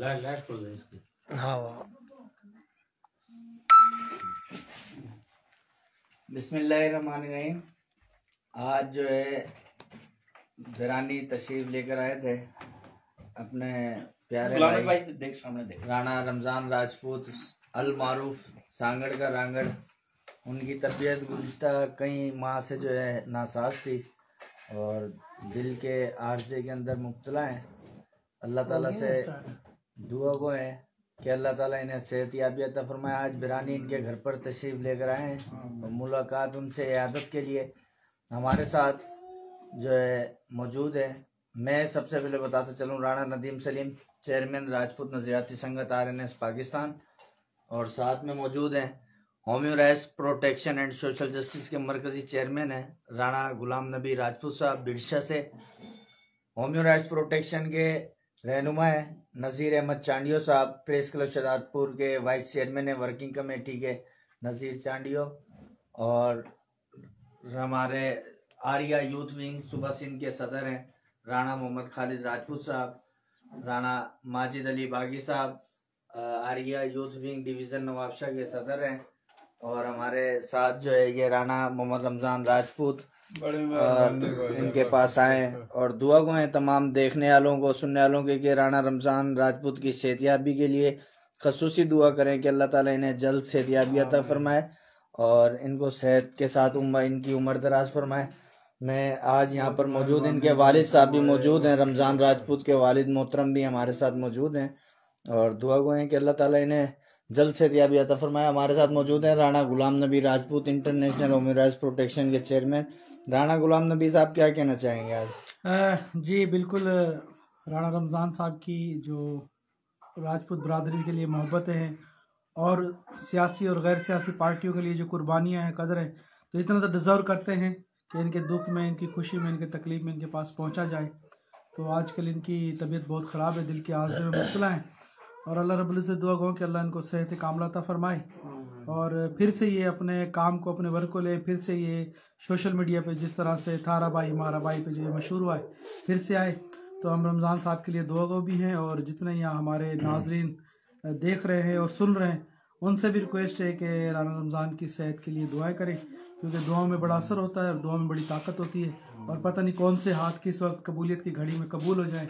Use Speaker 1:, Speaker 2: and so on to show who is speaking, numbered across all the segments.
Speaker 1: Light खोल दे इसकी।
Speaker 2: हाँ। बिस्मिल्लाहिर्रहमानिर्रहीम। आज जो है दरानी तशरीफ लेकर आए थे अपने प्यारे भाई
Speaker 1: देख सामने देख।
Speaker 2: राणा रमजान राजपूत अल मारूफ सांगड़ का रांगड़। उनकी तबीयत गुज़िश्ता कई माह से जो है नासाज थी और दिल के आर्जे के अंदर मुब्तला हैं। अल्लाह ताला से दुआ गो है कि अल्लाह ताला इन्हें सेहत याबी अता फरमाए। आज बिरानी इनके घर पर तशरीफ़ लेकर आए हैं और मुलाकात उनसे इयादत के लिए हमारे साथ जो है मौजूद है। मैं सबसे पहले बताता चलूँ, राणा नदीम सलीम चेयरमैन राजपूत नज़रियाती संगत RNS पाकिस्तान, और साथ में मौजूद हैं homeo rights protection and social justice के मरकजी चेयरमैन हैं राणा गुलाम नबी राजपूत साहब बिरशा से। होम्यो राइट्स प्रोटेक्शन के रहनुमा है नज़ीर अहमद चांडियो साहब, प्रेस क्लब शहजादपुर के वाइस चेयरमैन है वर्किंग कमेटी के नज़ीर चांडियो, और हमारे आर्या यूथ विंग सुबह सिंह के सदर हैं राणा मोहम्मद खालिद राजपूत साहब, राणा माजिद अली बागी साहब Arya youth wing division Nawabshah के सदर हैं, और हमारे साथ जो है ये राणा मोहम्मद रमज़ान राजपूत इनके पास आए और दुआ गो हैं तमाम देखने वालों को सुनने वालों के कि राणा रमज़ान राजपूत की सेहतियाबी के लिए खसूसी दुआ करें कि अल्लाह ताला इन्हें जल्द सेहतियाबी अता फरमाए और इनको सेहत के साथ इनकी उम्र दराज फरमाए। मैं आज यहाँ पर मौजूद, इनके वालिद साहब भी मौजूद हैं, रमज़ान राजपूत के वालिद मोहतरम भी हमारे साथ मौजूद हैं और दुआ गो हैं कि अल्लाह ताला इन्हें जल्द सेहतियाबी अता फरमाए। हमारे साथ मौजूद हैं Rana Ghulam Nabi Rajput international homeo rights protection के चेयरमैन। राणा गुलाम नबी साहब क्या कहना चाहेंगे आज?
Speaker 3: जी बिल्कुल, राणा रमज़ान साहब की जो राजपूत बरादरी के लिए मोहब्बतें हैं और सियासी और गैर सियासी पार्टियों के लिए जो कुर्बानियाँ हैं, कदर हैं, तो इतना तो डिज़र्व करते हैं कि इनके दुख में, इनकी खुशी में, इनके तकलीफ में इनके पास पहुंचा जाए। तो आजकल इनकी तबीयत बहुत ख़राब है, दिल के आर्ज़े में मुब्तला हैं और अल्लाह रब्बुल इज़्ज़त दुआ गो कि अल्लाह इनको सेहत कामला अता फरमाए और फिर से ये अपने काम को, अपने वर्क को ले, फिर से ये सोशल मीडिया पे जिस तरह से थारा भाई मारा भाई पे जो ये मशहूर हुआ है फिर से आए। तो हम रमज़ान साहब के लिए दुआ गो भी हैं और जितने यहाँ हमारे नाजरीन देख रहे हैं और सुन रहे हैं उनसे भी रिक्वेस्ट है कि राणा रमज़ान की सेहत के लिए दुआएं करें, क्योंकि दुआओं में बड़ा असर होता है और दुआ में बड़ी ताकत होती है और पता नहीं कौन से हाथ किस वक्त कबूलियत की घड़ी में कबूल हो जाए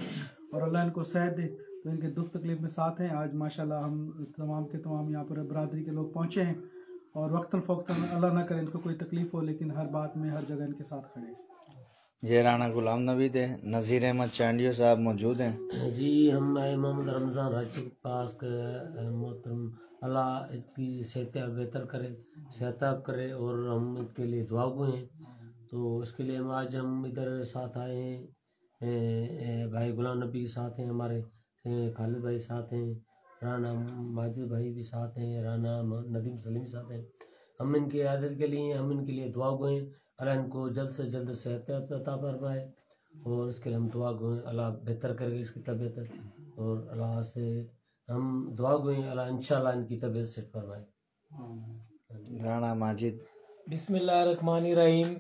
Speaker 3: और अल्लाह इनको सेहत दे। तो इनके दुख तकलीफ में साथ हैं। आज माशाल्लाह हम तमाम के तमाम यहाँ पर बरादरी के लोग पहुँचे हैं और वक्तन फ़ौक्तन अल्लाह ना करे इनको कोई तकलीफ हो, लेकिन हर बात में हर जगह इनके साथ खड़े हैं।
Speaker 2: ये राणा गुलाम नबी थे। नज़ीर अहमद चांडियो साहब मौजूद हैं।
Speaker 1: जी हम मोहम्मद रमज़ान राजपूत के पास मोहतरम अल्लाह इसकी सेहत बेहतर करे, सेहताब करे और हम इसके लिए दुआ गो हैं। तो इसके लिए हम इधर साथ आए हैं, भाई गुलाम नबी के साथ हैं, हमारे खालिद भाई साथ हैं, राना माजिद भाई भी साथ हैं, राना नदीम सलीम साथ हैं। हम इनकी इयादत के लिए, हम इनके लिए दुआ गो हैं अल्लाह इनको जल्द से जल्द सेहत अता फरमाए और इसके लिए हम दुआ गो हैं अल्लाह बेहतर करेगा इसकी तबीयत और अल्लाह से हम दुआ गो हैं अल्लाह इंशाल्लाह इनकी तबीयत सेट फरमाए।
Speaker 2: राणा माजिद।
Speaker 4: बिस्मिल्लाहिर्रहमानिर्रहीम।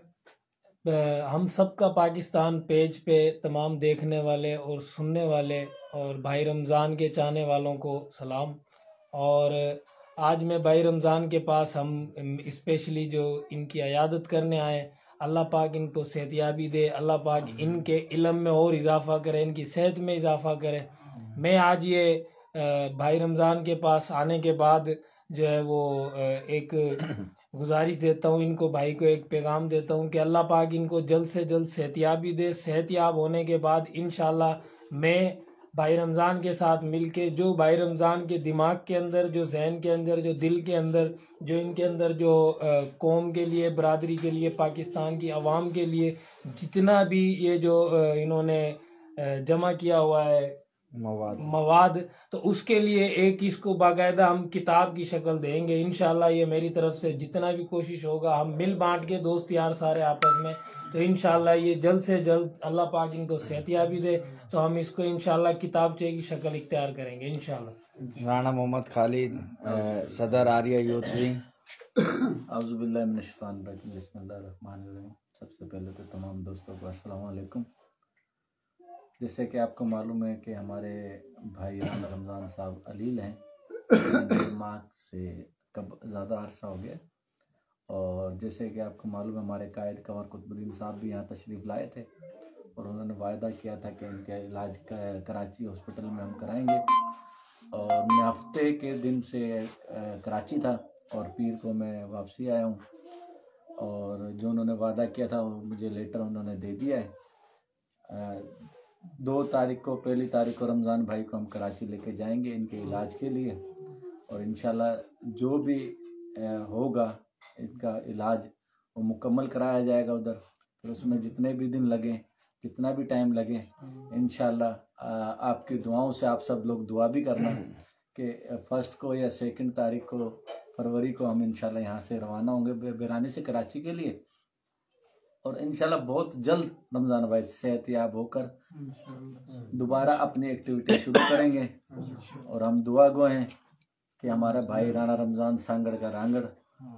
Speaker 4: हम सब का पाकिस्तान पेज पे तमाम देखने वाले और सुनने वाले और भाई रमज़ान के चाहने वालों को सलाम। और आज मैं भाई रमज़ान के पास हम स्पेशली जो इनकी इयादत करने आए, अल्लाह पाक इनको सेहतियाबी दे, अल्लाह पाक इनके इल्म में और इजाफ़ा करे, इनकी सेहत में इजाफ़ा करे। मैं आज ये भाई रमज़ान के पास आने के बाद जो है वो एक गुजारिश देता हूँ इनको, भाई को एक पैगाम देता हूँ कि अल्लाह पाक इनको जल्द से जल्द सेहतियाबी दे। सेहतियाब होने के बाद इंशाल्लाह मैं भाई रमज़ान के साथ मिलके जो भाई रमज़ान के दिमाग के अंदर, जो जहन के अंदर, जो दिल के अंदर, जो इनके अंदर जो कौम के लिए, बरादरी के लिए, पाकिस्तान की आवाम के लिए जितना भी ये जो इन्होंने जमा किया हुआ है मवाद, तो उसके लिए एक इसको बाकायदा हम किताब की शक्ल देंगे इंशाल्लाह। ये मेरी तरफ से जितना भी कोशिश होगा, हम मिल बांट के दोस्त यार सारे आपस में, तो इंशाल्लाह ये जल्द से जल्द अल्लाह पाक इनको सेहतियाबी दे तो हम इसको इंशाल्लाह किताबचे की शक्ल इख्तियार करेंगे इंशाल्लाह।
Speaker 2: राणा मोहम्मद खालिद सदर आर्या यूथ विंग।
Speaker 5: आउज़ुबिल्लाहि मिनश्शैतानिर्रजीम, बिस्मिल्लाहिर्रहमानिर्रहीम। सबसे पहले तो तमाम दोस्तों को अस्सलाम वालेकुम। जैसे कि आपको मालूम है कि हमारे भाई राणा रमज़ान साहब अलील हैं, दिमाग से कब ज़्यादा अरसा हो गया। और जैसे कि आपको मालूम है हमारे कायद कंवर कुतुबुद्दीन साहब भी यहाँ तशरीफ़ लाए थे और उन्होंने वायदा किया था कि इनका इलाज कराची हॉस्पिटल में हम कराएंगे। और मैं हफ्ते के दिन से कराची था और पीर को मैं वापसी आया हूँ, और जो उन्होंने वादा किया था वो मुझे लेटर उन्होंने दे दिया है। 2 तारीख को, पहली तारीख को रमज़ान भाई को हम कराची लेके जाएंगे इनके इलाज के लिए, और इंशाल्लाह जो भी होगा इनका इलाज वो मुकम्मल कराया जाएगा उधर। फिर उसमें जितने भी दिन लगे, जितना भी टाइम लगे, इंशाल्लाह आपकी दुआओं से आप सब लोग दुआ भी करना कि 1 को या 2 तारीख को फरवरी को हम इंशाल्लाह यहाँ से रवाना होंगे बिरानी से कराची के लिए, और इंशाल्लाह बहुत जल्द रमज़ान भाई सेहतयाब होकर दोबारा अपनी एक्टिविटी शुरू करेंगे। और हम दुआ गो हैं कि हमारा भाई राणा रमज़ान सांगड़ का रांगड़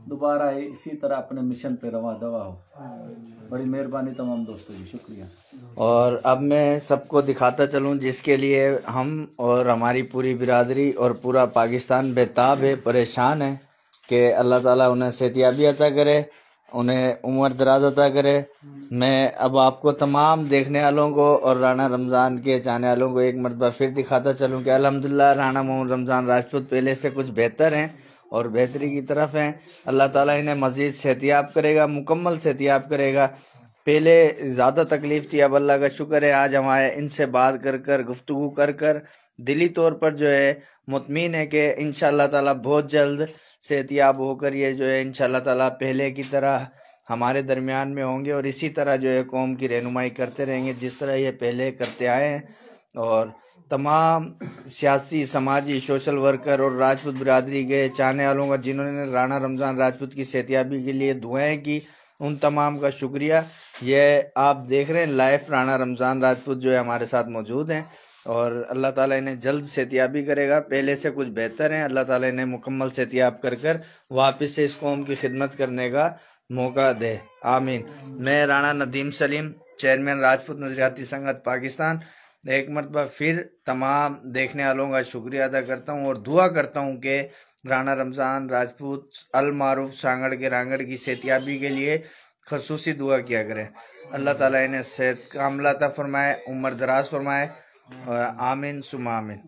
Speaker 5: दोबारा इसी तरह अपने मिशन पे रवा दवा हो। बड़ी मेहरबानी तमाम दोस्तों की, शुक्रिया।
Speaker 2: और अब मैं सबको दिखाता चलूं जिसके लिए हम और हमारी पूरी बिरादरी और पूरा पाकिस्तान बेताब है, परेशान है कि अल्लाह ताला उन्हें सेहतियाबी अता करे, उन्हें उम्र दराज अता करे। मैं अब आपको तमाम देखने वालों को और राणा रमज़ान के चाहने वालों को एक मरतबा फिर दिखाता चलूं कि अल्हम्दुलिल्लाह राणा मोहम्मद रमज़ान राजपूत पहले से कुछ बेहतर हैं और बेहतरी की तरफ हैं। अल्लाह ताला इन्हें मज़ीद सेहतियाब करेगा, मुकम्मल सेहतियाब करेगा। पहले ज़्यादा तकलीफ़ थी, अब अल्लाह का शुक्र है आज हमारे इनसे बात कर गुफ्तगू कर दिली तौर पर जो है मुतमीन है कि इंशाअल्लाह ताला बहुत जल्द सेहतियाब होकर ये जो है इंशाअल्लाह ताला पहले की तरह हमारे दरमियान में होंगे और इसी तरह जो है कौम की रहनुमाई करते रहेंगे जिस तरह ये पहले करते आए हैं। और तमाम सियासी, समाजी, सोशल वर्कर और राजपूत बिरादरी के चाहने वालों का जिन्होंने राणा रमज़ान राजपूत की सेहतियाबी के लिए दुआएं की, उन तमाम का शुक्रिया। ये आप देख रहे हैं लाइव राणा रमज़ान राजपूत जो है हमारे साथ मौजूद हैं और अल्लाह ताला इन्हें जल्द सेहतियाबी करेगा, पहले से कुछ बेहतर हैं। अल्लाह ताला इन्हें मुकम्मल सेहतियाब कर वापस से इस कौम की खिदमत करने का मौका दे, आमीन। मैं राणा नदीम सलीम, चेयरमैन राजपूत नज़रियाती संगत पाकिस्तान, एक मरतबा फिर तमाम देखने वालों का शुक्रिया अदा करता हूँ और दुआ करता हूँ कि राणा रमज़ान राजपूत अल मारूफ सांगड़ के रांगड़ की सेहतियाबी के लिए खसूसी दुआ किया करें। अल्लाह ताला इन्हें सेहत कामला अता फरमाए, उम्र दराज फरमाए, आमीन सुमा आमीन।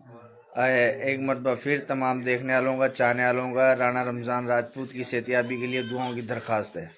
Speaker 2: एक मरतबा फिर तमाम देखने वालों का, चाहने वालों का राणा रमज़ान राजपूत की सेहतियाबी के लिए दुआओं की दरख्वास्त है।